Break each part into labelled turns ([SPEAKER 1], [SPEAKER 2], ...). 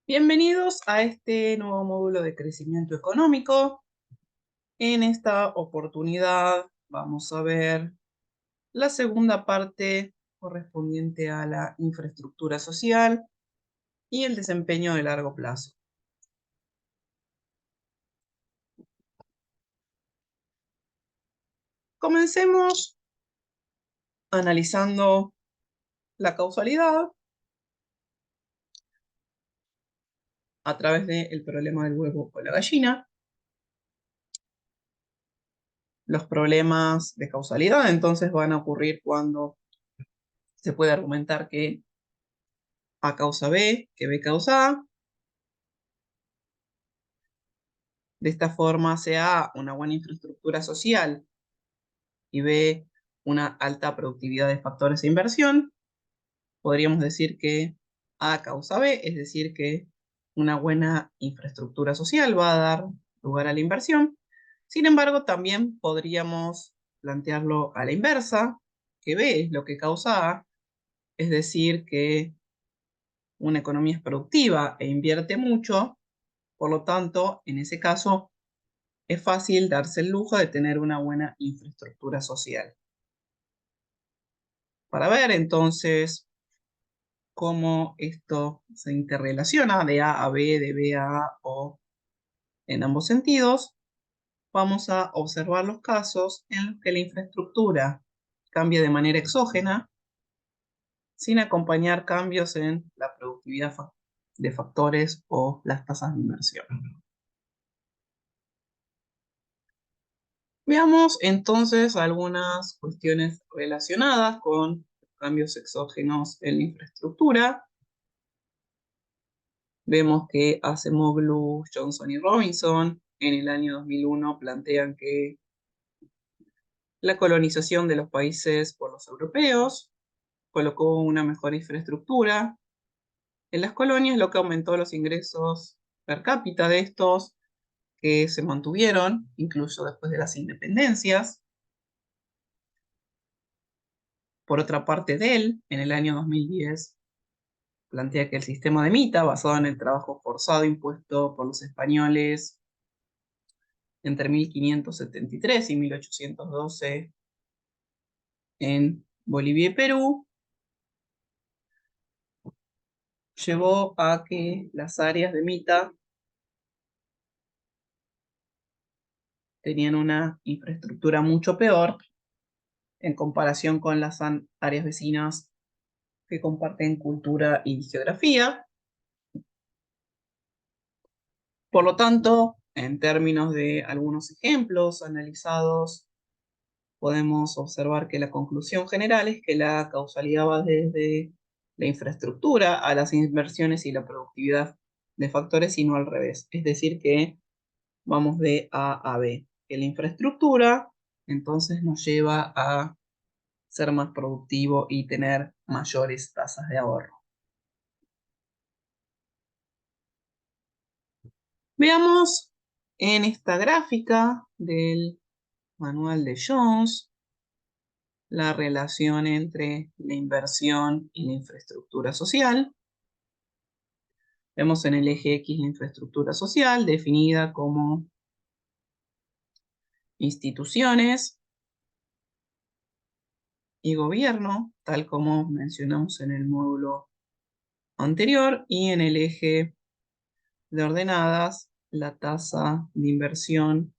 [SPEAKER 1] Bienvenidos a este nuevo módulo de crecimiento económico. En esta oportunidad vamos a ver la segunda parte correspondiente a la infraestructura social y el desempeño de largo plazo. Comencemos analizando la causalidad a través del problema del huevo o la gallina. Los problemas de causalidad entonces van a ocurrir cuando se puede argumentar que A causa B, que B causa A. De esta forma, sea A una buena infraestructura social y B una alta productividad de factores de inversión, podríamos decir que A causa B, es decir, que una buena infraestructura social va a dar lugar a la inversión. Sin embargo, también podríamos plantearlo a la inversa, que B es lo que causa A, es decir, que una economía es productiva e invierte mucho, por lo tanto, en ese caso, es fácil darse el lujo de tener una buena infraestructura social. Para ver entonces cómo esto se interrelaciona de A a B, de B a A o en ambos sentidos, vamos a observar los casos en los que la infraestructura cambia de manera exógena sin acompañar cambios en la productividad de factores o las tasas de inversión. Veamos entonces algunas cuestiones relacionadas con cambios exógenos en la infraestructura. Vemos que Acemoglu, Johnson y Robinson en el año 2001 plantean que la colonización de los países por los europeos colocó una mejor infraestructura en las colonias, lo que aumentó los ingresos per cápita de estos, que se mantuvieron incluso después de las independencias. Por otra parte, Dell, en el año 2010, plantea que el sistema de Mita, basado en el trabajo forzado impuesto por los españoles entre 1573 y 1812 en Bolivia y Perú, llevó a que las áreas de Mita tenían una infraestructura mucho peor en comparación con las áreas vecinas que comparten cultura y geografía. Por lo tanto, en términos de algunos ejemplos analizados, podemos observar que la conclusión general es que la causalidad va desde la infraestructura a las inversiones y la productividad de factores y no al revés. Es decir, que vamos de A a B. Que la infraestructura entonces nos lleva a ser más productivo y tener mayores tasas de ahorro. Veamos en esta gráfica del manual de Jones la relación entre la inversión y la infraestructura social. Vemos en el eje X la infraestructura social, definida como instituciones y gobierno, tal como mencionamos en el módulo anterior, y en el eje de ordenadas, la tasa de inversión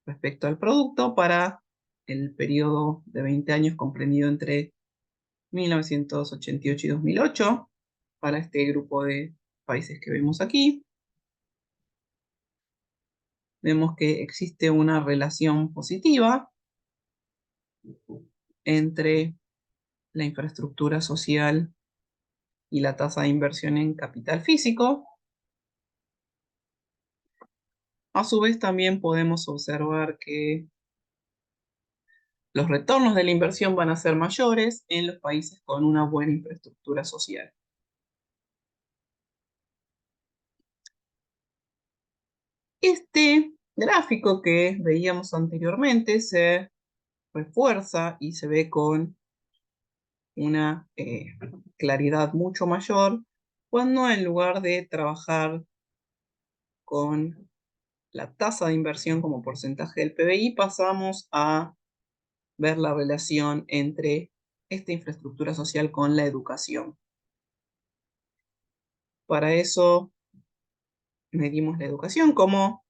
[SPEAKER 1] respecto al producto para el periodo de 20 años comprendido entre 1988 y 2008, para este grupo de países que vemos aquí. Vemos que existe una relación positiva entre la infraestructura social y la tasa de inversión en capital físico. A su vez, también podemos observar que los retornos de la inversión van a ser mayores en los países con una buena infraestructura social. Este gráfico que veíamos anteriormente se refuerza y se ve con una claridad mucho mayor cuando en lugar de trabajar con la tasa de inversión como porcentaje del PBI, pasamos a ver la relación entre esta infraestructura social con la educación. Para eso medimos la educación como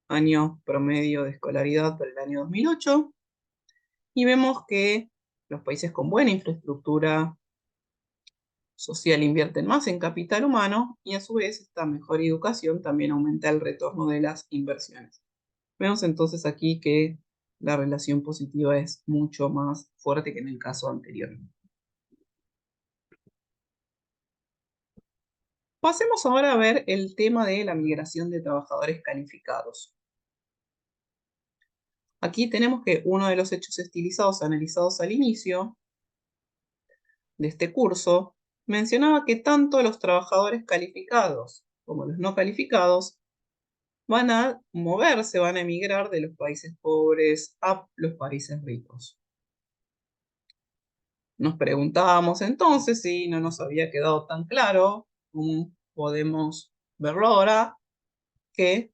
[SPEAKER 1] año promedio de escolaridad para el año 2008 y vemos que los países con buena infraestructura social invierten más en capital humano y a su vez esta mejor educación también aumenta el retorno de las inversiones. Vemos entonces aquí que la relación positiva es mucho más fuerte que en el caso anterior. Pasemos ahora a ver el tema de la migración de trabajadores calificados. Aquí tenemos que uno de los hechos estilizados analizados al inicio de este curso mencionaba que tanto los trabajadores calificados como los no calificados van a moverse, van a emigrar de los países pobres a los países ricos. Nos preguntábamos entonces si no nos había quedado tan claro, como podemos verlo ahora, que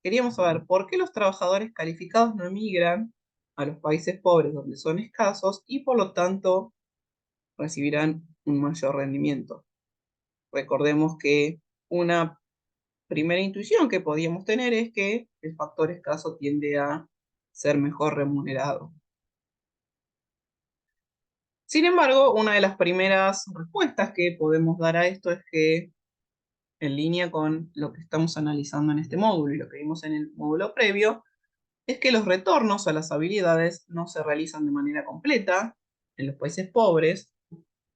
[SPEAKER 1] queríamos saber por qué los trabajadores calificados no emigran a los países pobres donde son escasos y por lo tanto recibirán un mayor rendimiento. Recordemos que una primera intuición que podíamos tener es que el factor escaso tiende a ser mejor remunerado. Sin embargo, una de las primeras respuestas que podemos dar a esto es que, en línea con lo que estamos analizando en este módulo y lo que vimos en el módulo previo, es que los retornos a las habilidades no se realizan de manera completa en los países pobres,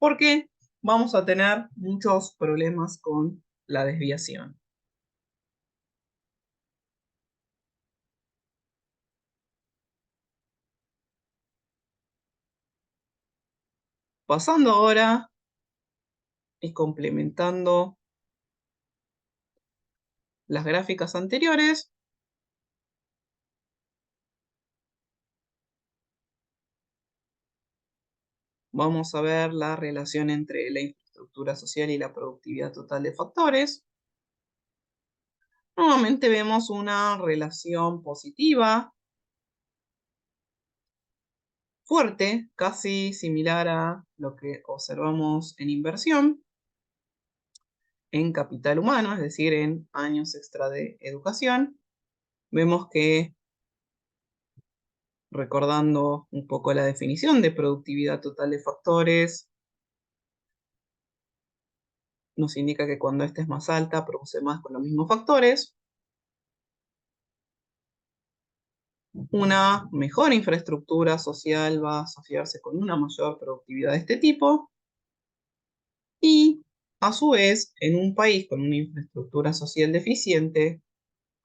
[SPEAKER 1] porque vamos a tener muchos problemas con la desviación. Pasando ahora y complementando las gráficas anteriores, vamos a ver la relación entre la infraestructura social y la productividad total de factores. Nuevamente vemos una relación positiva, fuerte, casi similar a lo que observamos en inversión, en capital humano, es decir, en años extra de educación. Vemos que, recordando un poco la definición de productividad total de factores, nos indica que cuando esta es más alta, produce más con los mismos factores. Una mejor infraestructura social va a asociarse con una mayor productividad de este tipo y, a su vez, en un país con una infraestructura social deficiente,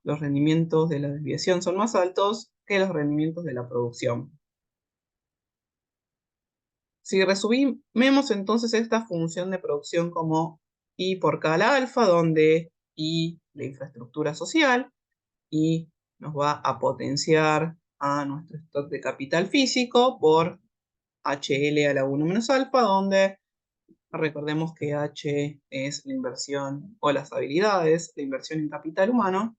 [SPEAKER 1] los rendimientos de la desviación son más altos que los rendimientos de la producción. Si resumimos entonces esta función de producción como I por K a la alfa, donde I la infraestructura social y nos va a potenciar a nuestro stock de capital físico por HL a la 1 menos alfa, donde recordemos que H es la inversión o las habilidades, la inversión en capital humano.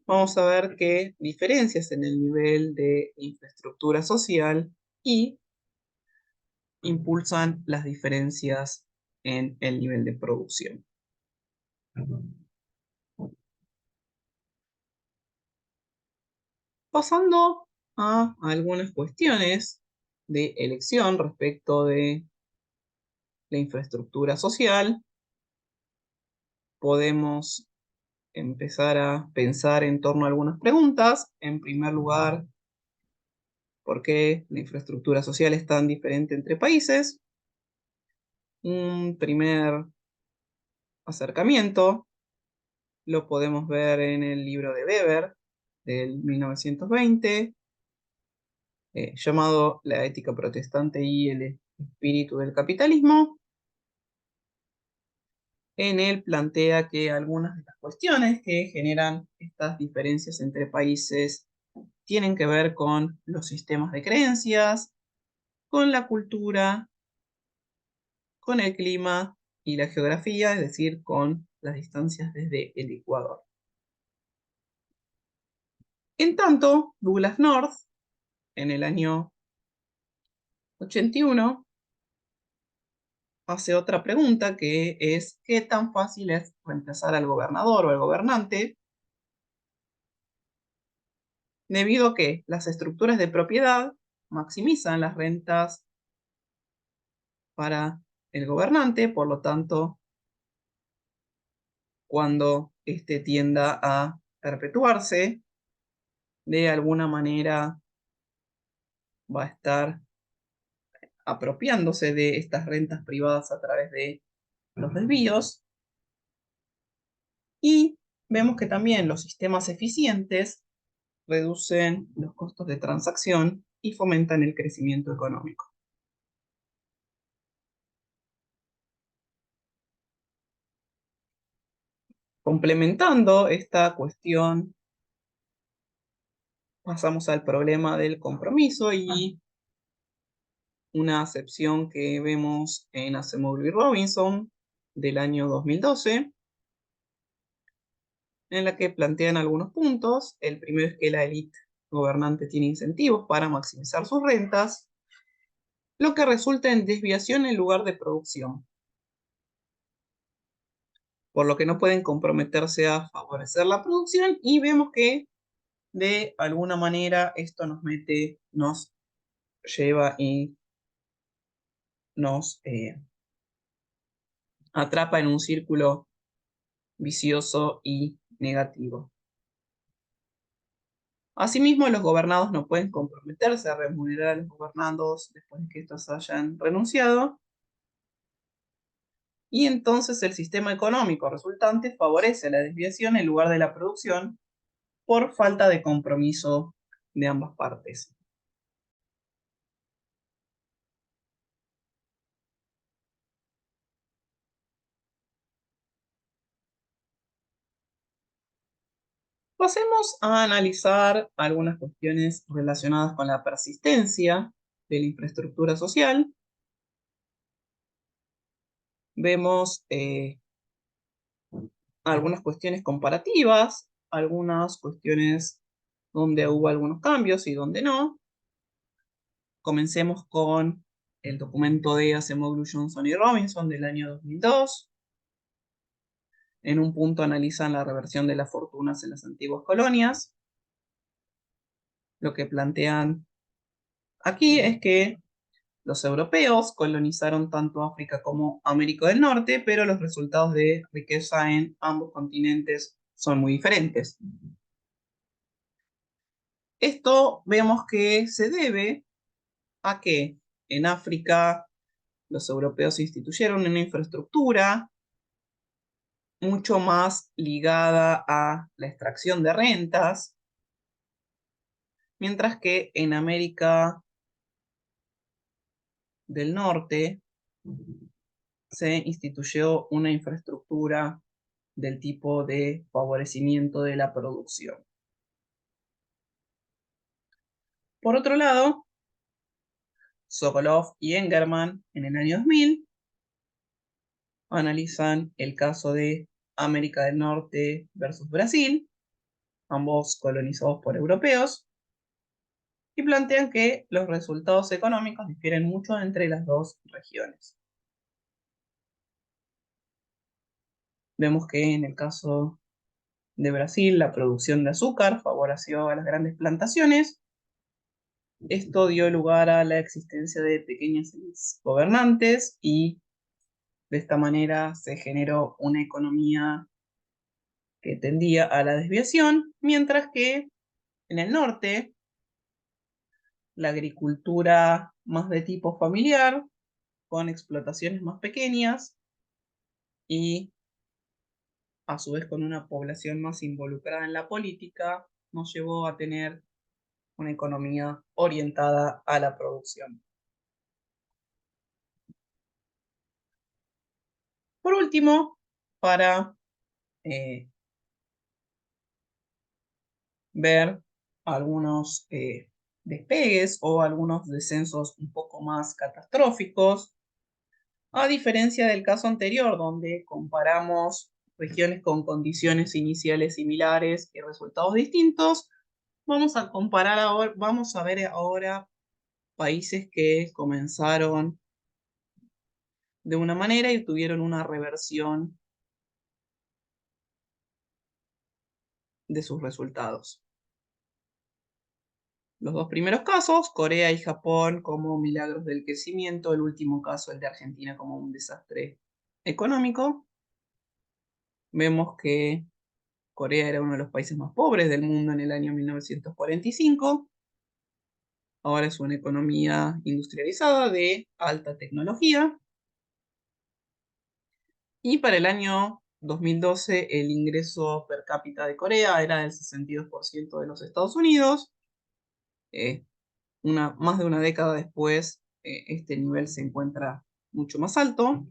[SPEAKER 1] Vamos a ver que diferencias en el nivel de infraestructura social y impulsan las diferencias en el nivel de producción. Pasando a algunas cuestiones de elección respecto de la infraestructura social, podemos empezar a pensar en torno a algunas preguntas. En primer lugar, ¿por qué la infraestructura social es tan diferente entre países? Un primer acercamiento lo podemos ver en el libro de Weber del 1920, llamado La ética protestante y el espíritu del capitalismo. En él plantea que algunas de las cuestiones que generan estas diferencias entre países tienen que ver con los sistemas de creencias, con la cultura, con el clima y la geografía, es decir, con las distancias desde el Ecuador. En tanto, Douglas North, en el año 81, hace otra pregunta que es: ¿qué tan fácil es reemplazar al gobernador o al gobernante? Debido a que las estructuras de propiedad maximizan las rentas para el gobernante, por lo tanto, cuando éste tienda a perpetuarse, de alguna manera va a estar apropiándose de estas rentas privadas a través de los desvíos. Y vemos que también los sistemas eficientes reducen los costos de transacción y fomentan el crecimiento económico. Complementando esta cuestión, pasamos al problema del compromiso y una acepción que vemos en Acemoglu y Robinson del año 2012, en la que plantean algunos puntos. El primero es que la élite gobernante tiene incentivos para maximizar sus rentas, lo que resulta en desviación en lugar de producción, por lo que no pueden comprometerse a favorecer la producción, y vemos que de alguna manera esto nos lleva y nos atrapa en un círculo vicioso y negativo. Asimismo, los gobernados no pueden comprometerse a remunerar a los gobernados después de que estos hayan renunciado, y entonces el sistema económico resultante favorece la desviación en lugar de la producción por falta de compromiso de ambas partes. Pasemos a analizar algunas cuestiones relacionadas con la persistencia de la infraestructura social. Vemos algunas cuestiones comparativas, algunas cuestiones donde hubo algunos cambios y donde no. Comencemos con el documento de Acemoglu, Johnson y Robinson del año 2002. En un punto analizan la reversión de las fortunas en las antiguas colonias. Lo que plantean aquí es que los europeos colonizaron tanto África como América del Norte, pero los resultados de riqueza en ambos continentes son muy diferentes. Esto vemos que se debe a que en África los europeos instituyeron una infraestructura mucho más ligada a la extracción de rentas, mientras que en América del Norte se instituyó una infraestructura del tipo de favorecimiento de la producción. Por otro lado, Sokolov y Engerman en el año 2000 analizan el caso de América del Norte versus Brasil, ambos colonizados por europeos, y plantean que los resultados económicos difieren mucho entre las dos regiones. Vemos que en el caso de Brasil la producción de azúcar favoreció a las grandes plantaciones. Esto dio lugar a la existencia de pequeñas élites gobernantes y de esta manera se generó una economía que tendía a la desviación, mientras que en el norte la agricultura más de tipo familiar, con explotaciones más pequeñas y a su vez con una población más involucrada en la política, nos llevó a tener una economía orientada a la producción. Por último, para ver algunos despegues o algunos descensos un poco más catastróficos, A diferencia del caso anterior, donde comparamos regiones con condiciones iniciales similares y resultados distintos, vamos a comparar ahora, vamos a ver ahora países que comenzaron de una manera y tuvieron una reversión de sus resultados. Los dos primeros casos, Corea y Japón como milagros del crecimiento, el último caso, el de Argentina, como un desastre económico. Vemos que Corea era uno de los países más pobres del mundo en el año 1945. Ahora es una economía industrializada de alta tecnología. Y para el año 2012 el ingreso per cápita de Corea era del 62% de los Estados Unidos. Más de una década después, este nivel se encuentra mucho más alto.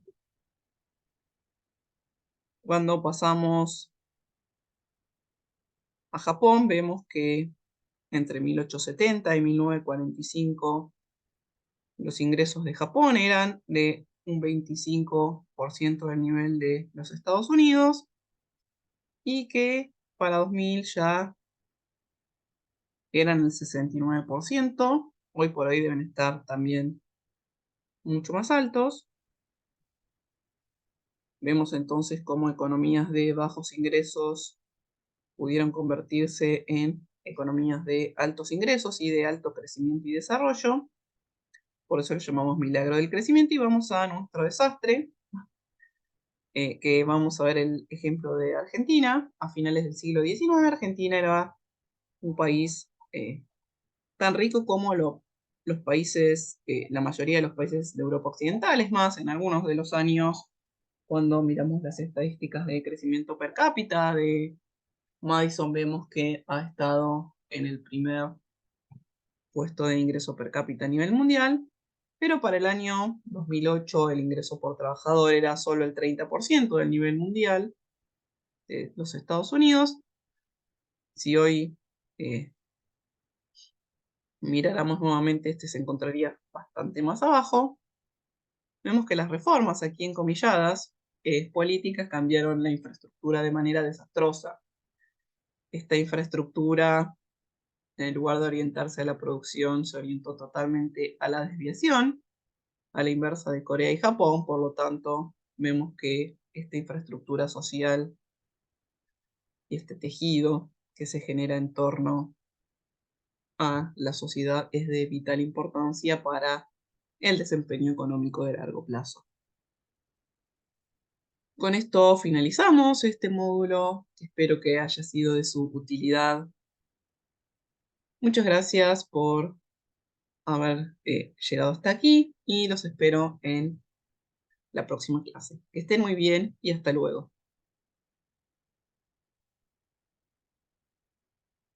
[SPEAKER 1] Cuando pasamos a Japón, vemos que entre 1870 y 1945 los ingresos de Japón eran de un 25% del nivel de los Estados Unidos y que para 2000 ya eran el 69%. Hoy por hoy deben estar también mucho más altos. Vemos entonces cómo economías de bajos ingresos pudieron convertirse en economías de altos ingresos y de alto crecimiento y desarrollo. Por eso lo llamamos milagro del crecimiento y vamos a nuestro desastre, que vamos a ver el ejemplo de Argentina. A finales del siglo XIX, Argentina era un país tan rico como los países, la mayoría de los países de Europa Occidental. Es más, en algunos de los años, cuando miramos las estadísticas de crecimiento per cápita de Madison, vemos que ha estado en el primer puesto de ingreso per cápita a nivel mundial, pero para el año 2008 el ingreso por trabajador era solo el 30% del nivel mundial de los Estados Unidos. Si hoy miráramos nuevamente, este se encontraría bastante más abajo. Vemos que las reformas, aquí encomilladas, políticas, cambiaron la infraestructura de manera desastrosa. Esta infraestructura, en lugar de orientarse a la producción, se orientó totalmente a la desviación, a la inversa de Corea y Japón. Por lo tanto, vemos que esta infraestructura social y este tejido que se genera en torno a la sociedad es de vital importancia para el desempeño económico de largo plazo. Con esto finalizamos este módulo. Espero que haya sido de su utilidad. Muchas gracias por haber llegado hasta aquí y los espero en la próxima clase. Que estén muy bien y hasta luego.